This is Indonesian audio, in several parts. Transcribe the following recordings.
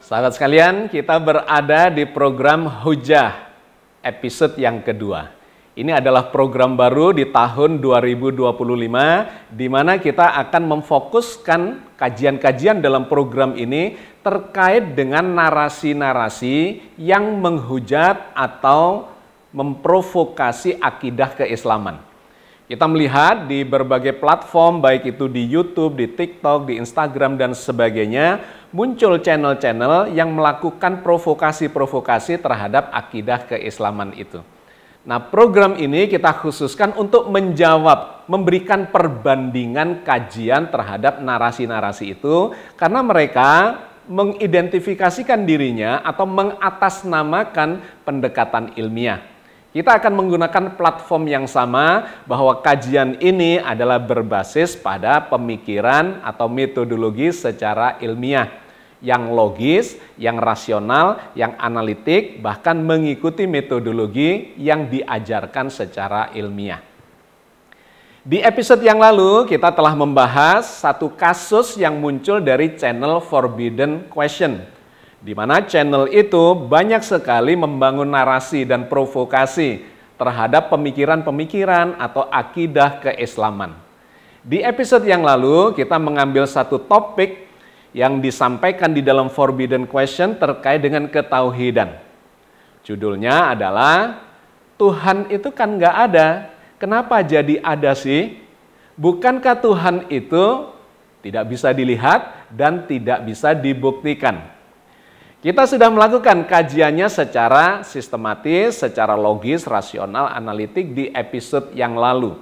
Sahabat sekalian, kita berada di program Hujah episode yang kedua. Ini adalah program baru di tahun 2025 di mana kita akan memfokuskan kajian-kajian dalam program ini terkait dengan narasi-narasi yang menghujat atau memprovokasi akidah keislaman. Kita melihat di berbagai platform, baik itu di YouTube, di TikTok, di Instagram, dan sebagainya, muncul channel-channel yang melakukan provokasi-provokasi terhadap akidah keislaman itu. Nah, program ini kita khususkan untuk menjawab, memberikan perbandingan kajian terhadap narasi-narasi itu, karena mereka mengidentifikasikan dirinya atau mengatasnamakan pendekatan ilmiah. Kita akan menggunakan platform yang sama bahwa kajian ini adalah berbasis pada pemikiran atau metodologi secara ilmiah yang logis, yang rasional, yang analitik, bahkan mengikuti metodologi yang diajarkan secara ilmiah. Di episode yang lalu kita telah membahas satu kasus yang muncul dari channel Forbidden Question, di mana channel itu banyak sekali membangun narasi dan provokasi terhadap pemikiran-pemikiran atau akidah keislaman. Di episode yang lalu kita mengambil satu topik yang disampaikan di dalam Forbidden Question terkait dengan ketauhidan. Judulnya adalah, Tuhan itu kan nggak ada, kenapa jadi ada sih? Bukankah Tuhan itu tidak bisa dilihat dan tidak bisa dibuktikan? Kita sudah melakukan kajiannya secara sistematis, secara logis, rasional, analitik di episode yang lalu.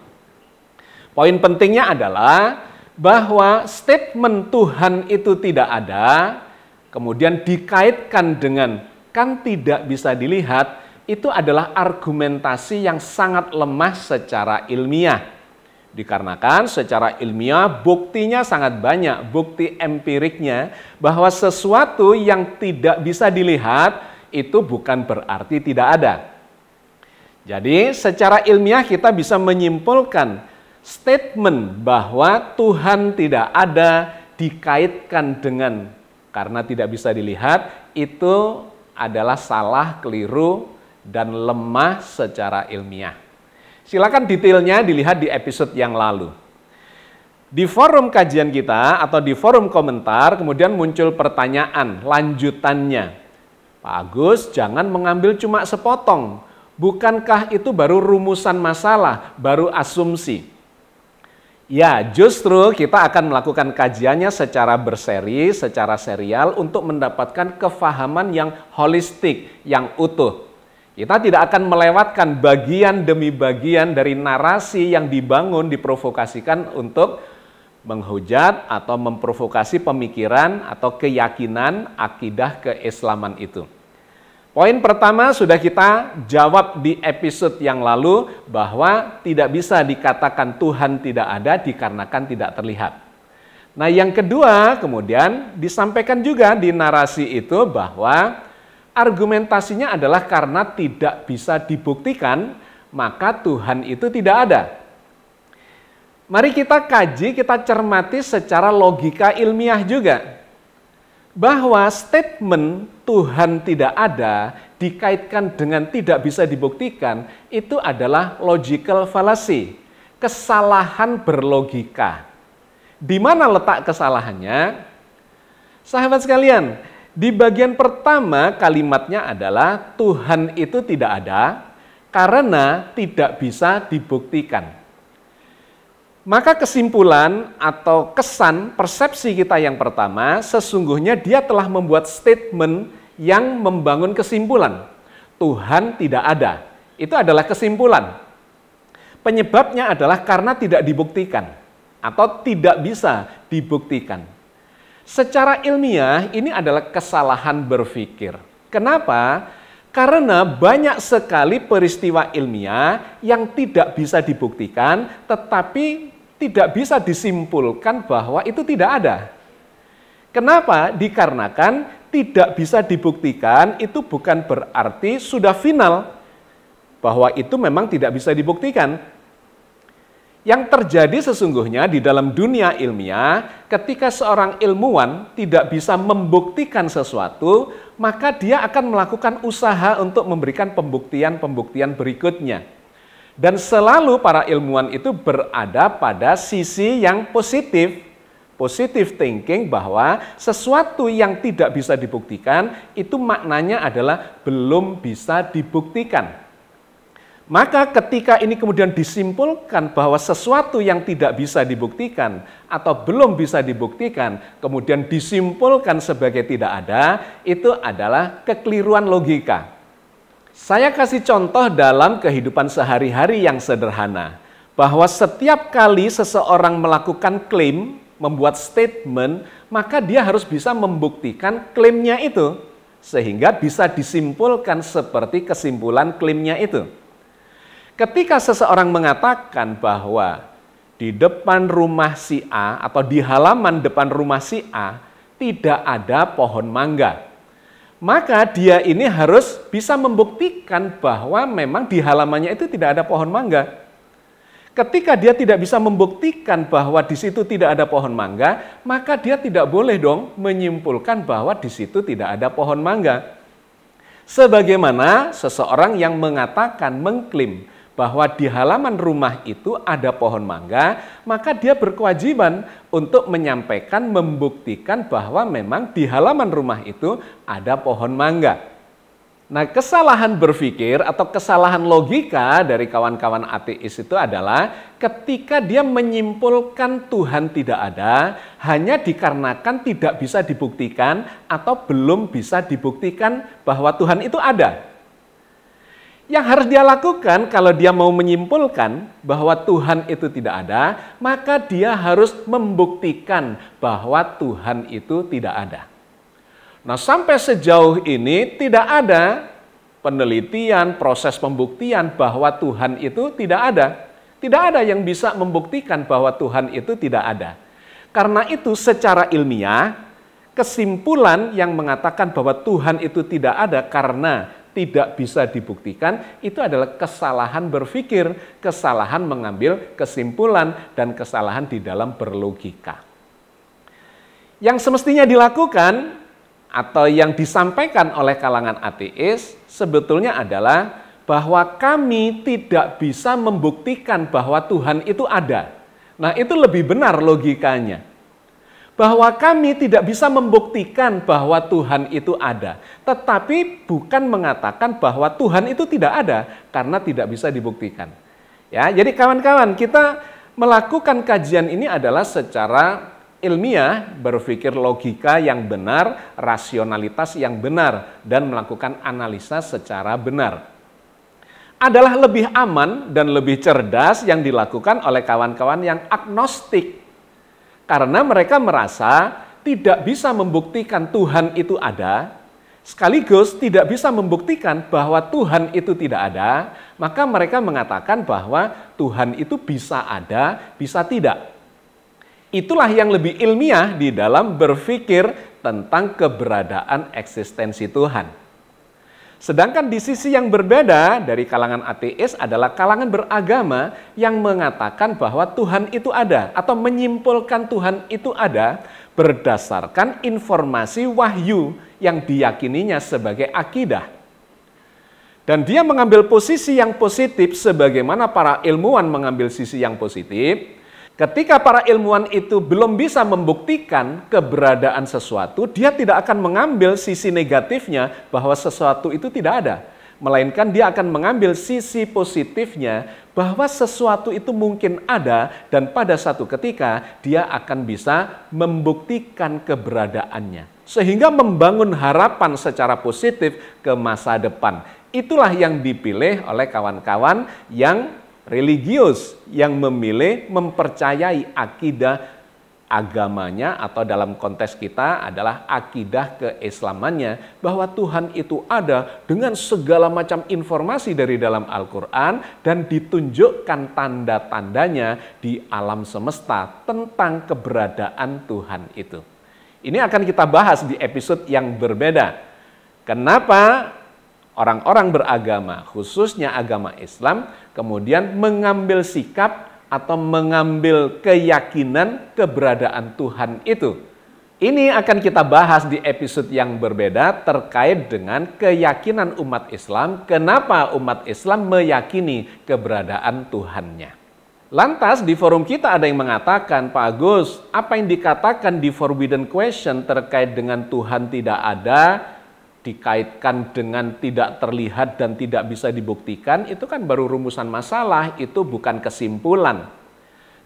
Poin pentingnya adalah bahwa statement Tuhan itu tidak ada, kemudian dikaitkan dengan kan tidak bisa dilihat, itu adalah argumentasi yang sangat lemah secara ilmiah. Dikarenakan secara ilmiah buktinya sangat banyak, bukti empiriknya bahwa sesuatu yang tidak bisa dilihat itu bukan berarti tidak ada. Jadi secara ilmiah kita bisa menyimpulkan statement bahwa Tuhan tidak ada dikaitkan dengan karena tidak bisa dilihat itu adalah salah, keliru, dan lemah secara ilmiah. Silakan detailnya dilihat di episode yang lalu. Di forum kajian kita atau di forum komentar kemudian muncul pertanyaan lanjutannya. Pak Agus, jangan mengambil cuma sepotong. Bukankah itu baru rumusan masalah, baru asumsi? Ya, justru kita akan melakukan kajiannya secara berseri, secara serial untuk mendapatkan kefahaman yang holistik, yang utuh. Kita tidak akan melewatkan bagian demi bagian dari narasi yang dibangun, diprovokasikan untuk menghujat atau memprovokasi pemikiran atau keyakinan akidah keislaman itu. Poin pertama sudah kita jawab di episode yang lalu bahwa tidak bisa dikatakan Tuhan tidak ada dikarenakan tidak terlihat. Nah, yang kedua kemudian disampaikan juga di narasi itu bahwa argumentasinya adalah karena tidak bisa dibuktikan, maka Tuhan itu tidak ada. Mari kita kaji, kita cermati secara logika ilmiah juga. Bahwa statement Tuhan tidak ada dikaitkan dengan tidak bisa dibuktikan, itu adalah logical fallacy, kesalahan berlogika. Di mana letak kesalahannya? Sahabat sekalian, di bagian pertama kalimatnya adalah Tuhan itu tidak ada karena tidak bisa dibuktikan. Maka kesimpulan atau kesan persepsi kita yang pertama sesungguhnya dia telah membuat statement yang membangun kesimpulan. Tuhan tidak ada. Itu adalah kesimpulan. Penyebabnya adalah karena tidak dibuktikan atau tidak bisa dibuktikan. Secara ilmiah ini adalah kesalahan berpikir. Kenapa? Karena banyak sekali peristiwa ilmiah yang tidak bisa dibuktikan, tetapi tidak bisa disimpulkan bahwa itu tidak ada. Kenapa? Dikarenakan tidak bisa dibuktikan itu bukan berarti sudah final, bahwa itu memang tidak bisa dibuktikan. Yang terjadi sesungguhnya di dalam dunia ilmiah, ketika seorang ilmuwan tidak bisa membuktikan sesuatu, maka dia akan melakukan usaha untuk memberikan pembuktian-pembuktian berikutnya. Dan selalu para ilmuwan itu berada pada sisi yang positif. Positive thinking, bahwa sesuatu yang tidak bisa dibuktikan itu maknanya adalah belum bisa dibuktikan. Maka ketika ini kemudian disimpulkan bahwa sesuatu yang tidak bisa dibuktikan atau belum bisa dibuktikan kemudian disimpulkan sebagai tidak ada, itu adalah kekeliruan logika. Saya kasih contoh dalam kehidupan sehari-hari yang sederhana, bahwa setiap kali seseorang melakukan klaim, membuat statement, maka dia harus bisa membuktikan klaimnya itu, sehingga bisa disimpulkan seperti kesimpulan klaimnya itu. Ketika seseorang mengatakan bahwa di depan rumah si A atau di halaman depan rumah si A tidak ada pohon mangga, maka dia ini harus bisa membuktikan bahwa memang di halamannya itu tidak ada pohon mangga. Ketika dia tidak bisa membuktikan bahwa di situ tidak ada pohon mangga, maka dia tidak boleh dong menyimpulkan bahwa di situ tidak ada pohon mangga. Sebagaimana seseorang yang mengatakan, mengklaim bahwa di halaman rumah itu ada pohon mangga, maka dia berkewajiban untuk menyampaikan, membuktikan bahwa memang di halaman rumah itu ada pohon mangga. Nah, kesalahan berpikir atau kesalahan logika dari kawan-kawan ateis itu adalah ketika dia menyimpulkan Tuhan tidak ada hanya dikarenakan tidak bisa dibuktikan atau belum bisa dibuktikan bahwa Tuhan itu ada. Yang harus dia lakukan kalau dia mau menyimpulkan bahwa Tuhan itu tidak ada, maka dia harus membuktikan bahwa Tuhan itu tidak ada. Nah, sampai sejauh ini tidak ada penelitian, proses pembuktian bahwa Tuhan itu tidak ada. Tidak ada yang bisa membuktikan bahwa Tuhan itu tidak ada. Karena itu secara ilmiah, kesimpulan yang mengatakan bahwa Tuhan itu tidak ada karena tidak bisa dibuktikan, itu adalah kesalahan berpikir, kesalahan mengambil kesimpulan, dan kesalahan di dalam berlogika. Yang semestinya dilakukan atau yang disampaikan oleh kalangan ateis sebetulnya adalah bahwa kami tidak bisa membuktikan bahwa Tuhan itu ada. Nah, itu lebih benar logikanya. Bahwa kami tidak bisa membuktikan bahwa Tuhan itu ada, tetapi bukan mengatakan bahwa Tuhan itu tidak ada karena tidak bisa dibuktikan. Ya, jadi kawan-kawan, kita melakukan kajian ini adalah secara ilmiah, berpikir logika yang benar, rasionalitas yang benar, dan melakukan analisa secara benar. Adalah lebih aman dan lebih cerdas yang dilakukan oleh kawan-kawan yang agnostik. Karena mereka merasa tidak bisa membuktikan Tuhan itu ada, sekaligus tidak bisa membuktikan bahwa Tuhan itu tidak ada, maka mereka mengatakan bahwa Tuhan itu bisa ada, bisa tidak. Itulah yang lebih ilmiah di dalam berpikir tentang keberadaan eksistensi Tuhan. Sedangkan di sisi yang berbeda dari kalangan ateis adalah kalangan beragama yang mengatakan bahwa Tuhan itu ada atau menyimpulkan Tuhan itu ada berdasarkan informasi wahyu yang diyakininya sebagai akidah. Dan dia mengambil posisi yang positif sebagaimana para ilmuwan mengambil sisi yang positif. Ketika para ilmuwan itu belum bisa membuktikan keberadaan sesuatu, dia tidak akan mengambil sisi negatifnya bahwa sesuatu itu tidak ada. Melainkan dia akan mengambil sisi positifnya bahwa sesuatu itu mungkin ada dan pada satu ketika dia akan bisa membuktikan keberadaannya. Sehingga membangun harapan secara positif ke masa depan. Itulah yang dipilih oleh kawan-kawan yang religius, yang memilih mempercayai akidah agamanya atau dalam konteks kita adalah akidah keislamannya bahwa Tuhan itu ada dengan segala macam informasi dari dalam Al-Quran dan ditunjukkan tanda-tandanya di alam semesta tentang keberadaan Tuhan itu. Ini akan kita bahas di episode yang berbeda. Kenapa orang-orang beragama, khususnya agama Islam, kemudian mengambil sikap atau mengambil keyakinan keberadaan Tuhan itu. Ini akan kita bahas di episode yang berbeda terkait dengan keyakinan umat Islam, kenapa umat Islam meyakini keberadaan Tuhannya. Lantas di forum kita ada yang mengatakan, Pak Agus, apa yang dikatakan di forbidden question terkait dengan Tuhan tidak ada, dikaitkan dengan tidak terlihat dan tidak bisa dibuktikan, itu kan baru rumusan masalah, itu bukan kesimpulan.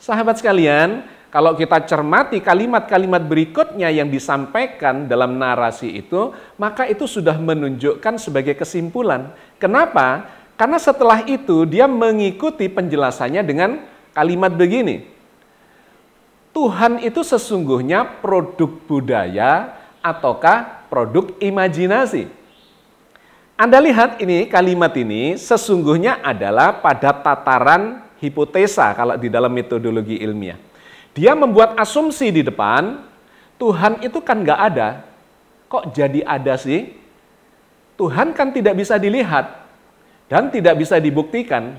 Sahabat sekalian, kalau kita cermati kalimat-kalimat berikutnya yang disampaikan dalam narasi itu, maka itu sudah menunjukkan sebagai kesimpulan. Kenapa? Karena setelah itu dia mengikuti penjelasannya dengan kalimat begini. Tuhan itu sesungguhnya produk budaya ataukah produk imajinasi. Anda lihat ini, kalimat ini sesungguhnya adalah pada tataran hipotesa kalau di dalam metodologi ilmiah. Dia membuat asumsi di depan, Tuhan itu kan nggak ada. Kok jadi ada sih? Tuhan kan tidak bisa dilihat dan tidak bisa dibuktikan.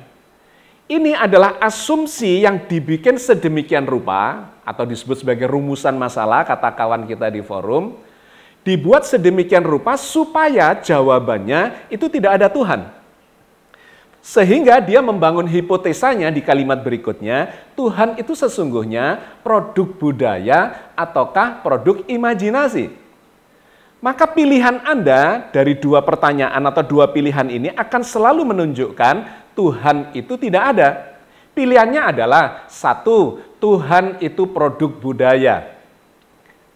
Ini adalah asumsi yang dibikin sedemikian rupa, atau disebut sebagai rumusan masalah, kata kawan kita di forum, dibuat sedemikian rupa supaya jawabannya itu tidak ada Tuhan. Sehingga dia membangun hipotesanya di kalimat berikutnya, Tuhan itu sesungguhnya produk budaya ataukah produk imajinasi. Maka pilihan Anda dari dua pertanyaan atau dua pilihan ini akan selalu menunjukkan Tuhan itu tidak ada. Pilihannya adalah satu, Tuhan itu produk budaya.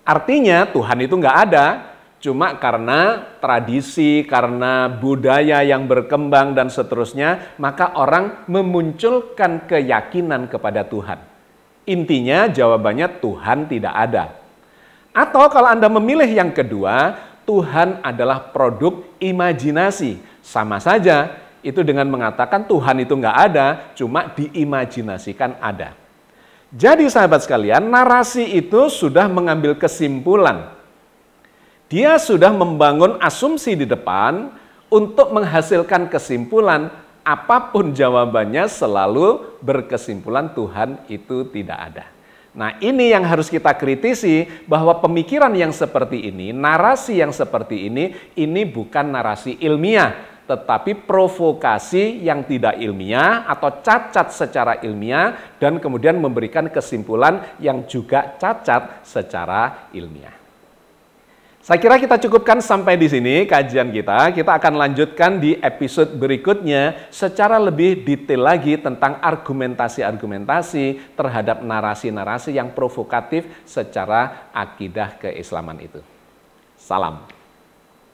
Artinya Tuhan itu nggak ada. Cuma karena tradisi, karena budaya yang berkembang dan seterusnya, maka orang memunculkan keyakinan kepada Tuhan. Intinya jawabannya Tuhan tidak ada. Atau kalau Anda memilih yang kedua, Tuhan adalah produk imajinasi. Sama saja, itu dengan mengatakan Tuhan itu nggak ada, cuma diimajinasikan ada. Jadi sahabat sekalian, narasi itu sudah mengambil kesimpulan. Dia sudah membangun asumsi di depan untuk menghasilkan kesimpulan, apapun jawabannya selalu berkesimpulan Tuhan itu tidak ada. Nah, ini yang harus kita kritisi, bahwa pemikiran yang seperti ini, narasi yang seperti ini bukan narasi ilmiah, tetapi provokasi yang tidak ilmiah atau cacat secara ilmiah dan kemudian memberikan kesimpulan yang juga cacat secara ilmiah. Saya kira kita cukupkan sampai di sini kajian kita. Kita akan lanjutkan di episode berikutnya secara lebih detail lagi tentang argumentasi-argumentasi terhadap narasi-narasi yang provokatif secara akidah keislaman itu. Salam.